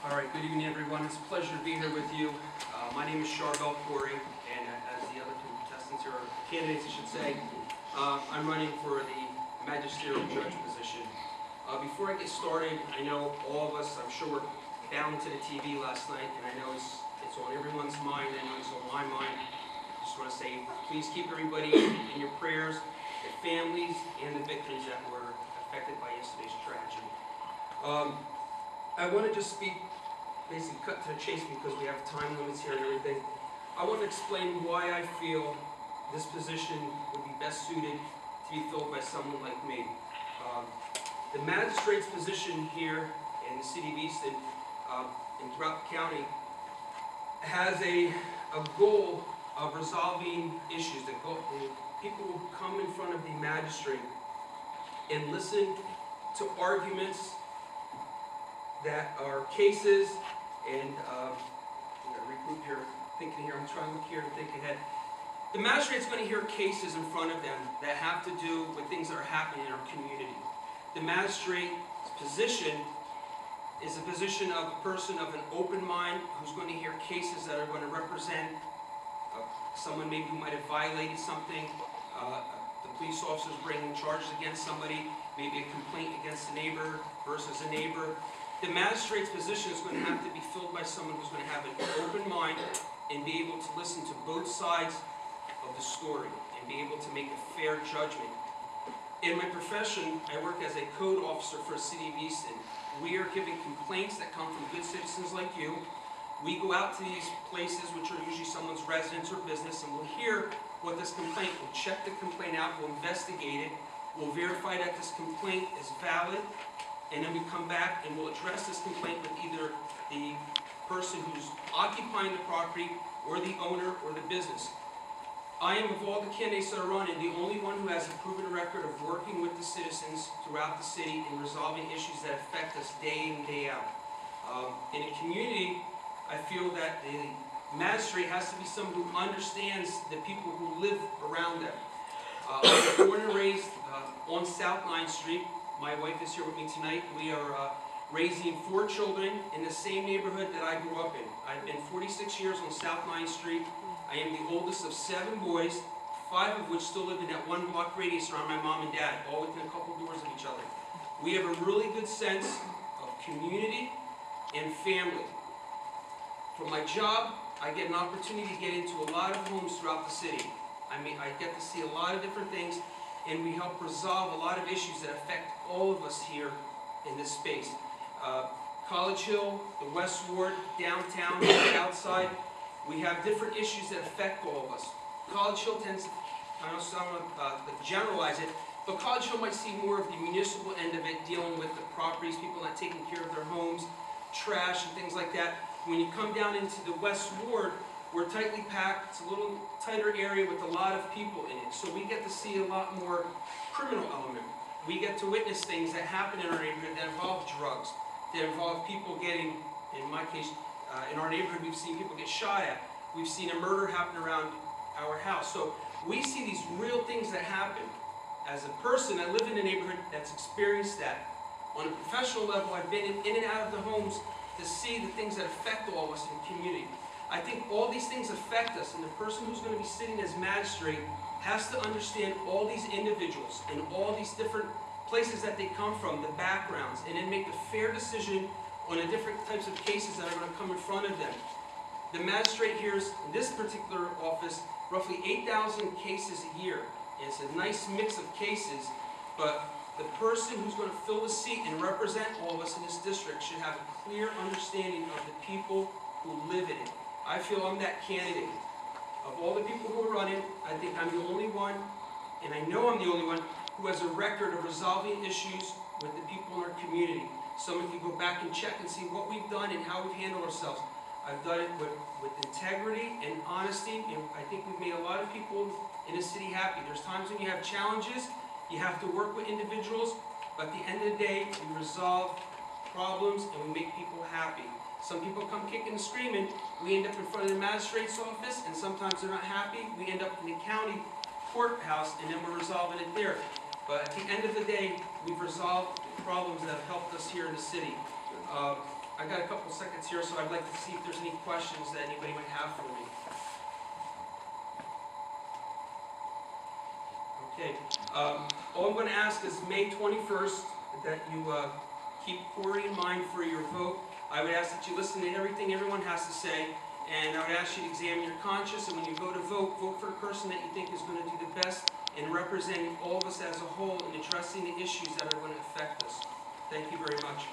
All right, good evening, everyone. It's a pleasure to be here with you. My name is Charbel Corey, and as the other contestants or candidates, I should say, I'm running for the magisterial judge position. Before I get started, I know all of us, I'm sure, were bound to the TV last night, and I know it's on everyone's mind. I know it's on my mind. I just want to say, please keep everybody in your prayers, the families and the victims that were affected by yesterday's tragedy. I want to just speak, basically cut to the chase because we have time limits here and everything. I want to explain why I feel this position would be best suited to be filled by someone like me. The magistrate's position here in the city of Easton and throughout the county has a goal of resolving issues. The people will come in front of the magistrate and listen to arguments that are cases, and I'm going to regroup here, thinking here, I'm trying to look here and think ahead. The magistrate's going to hear cases in front of them that have to do with things that are happening in our community. The magistrate's position is a position of a person of an open mind who's going to hear cases that are going to represent someone maybe who might have violated something, the police officers bringing charges against somebody, maybe a complaint against a neighbor versus a neighbor. The magistrate's position is going to have to be filled by someone who's going to have an open mind and be able to listen to both sides of the story and be able to make a fair judgment. In my profession, I work as a code officer for the city of Easton. We are giving complaints that come from good citizens like you. We go out to these places, which are usually someone's residence or business, and we'll hear what this complaint, we'll check the complaint out, we'll investigate it, we'll verify that this complaint is valid, and then we come back and we'll address this complaint with either the person who's occupying the property or the owner or the business. I am, of all the candidates that are running, the only one who has a proven record of working with the citizens throughout the city and resolving issues that affect us day in and day out. In a community, I feel that the magistrate has to be someone who understands the people who live around them. I was born and raised on South 9th Street. My wife is here with me tonight. We are raising 4 children in the same neighborhood that I grew up in. I've been 46 years on South 9th Street. I am the oldest of 7 boys, 5 of which still live in that 1 block radius around my mom and dad, all within a couple doors of each other. We have a really good sense of community and family. For my job, I get an opportunity to get into a lot of homes throughout the city. I get to see a lot of different things, and we help resolve a lot of issues that affect all of us here in this space. College Hill, the West Ward, downtown, the outside, we have different issues that affect all of us. College Hill tends, I don't want to generalize it, but College Hill might see more of the municipal end of it, dealing with the properties, people not taking care of their homes, trash and things like that. When you come down into the West Ward, we're tightly packed. It's a little tighter area with a lot of people in it. So we get to see a lot more criminal element. We get to witness things that happen in our neighborhood that involve drugs, that involve people getting, in my case, in our neighborhood, we've seen people get shot at. We've seen a murder happen around our house. So we see these real things that happen. As a person, I live in a neighborhood that's experienced that. On a professional level, I've been in and out of the homes to see the things that affect all of us in the community. I think all these things affect us, and the person who's going to be sitting as magistrate has to understand all these individuals and all these different places that they come from, the backgrounds, and then make a fair decision on the different types of cases that are going to come in front of them. The magistrate hears, in this particular office, roughly 8,000 cases a year. And it's a nice mix of cases, but the person who's going to fill the seat and represent all of us in this district should have a clear understanding of the people who live in it. I feel I'm that candidate. Of all the people who are running, I think I'm the only one, and I know I'm the only one, who has a record of resolving issues with the people in our community. Someone can go back and check and see what we've done and how we've handled ourselves. I've done it with integrity and honesty, and I think we've made a lot of people in the city happy. There's times when you have challenges, you have to work with individuals, but at the end of the day, we resolve problems and we make people happy. Some people come kicking and screaming. We end up in front of the magistrate's office, and sometimes they're not happy. We end up in the county courthouse, and then we're resolving it there. But at the end of the day, we've resolved problems that have helped us here in the city. I got a couple seconds here, so I'd like to see if there's any questions that anybody might have for me. Okay, all I'm going to ask is May 21st that you keep Corey in mind for your vote. I would ask that you listen to everything everyone has to say, and I would ask you to examine your conscience, and when you go to vote, vote for the person that you think is going to do the best in representing all of us as a whole and addressing the issues that are going to affect us. Thank you very much.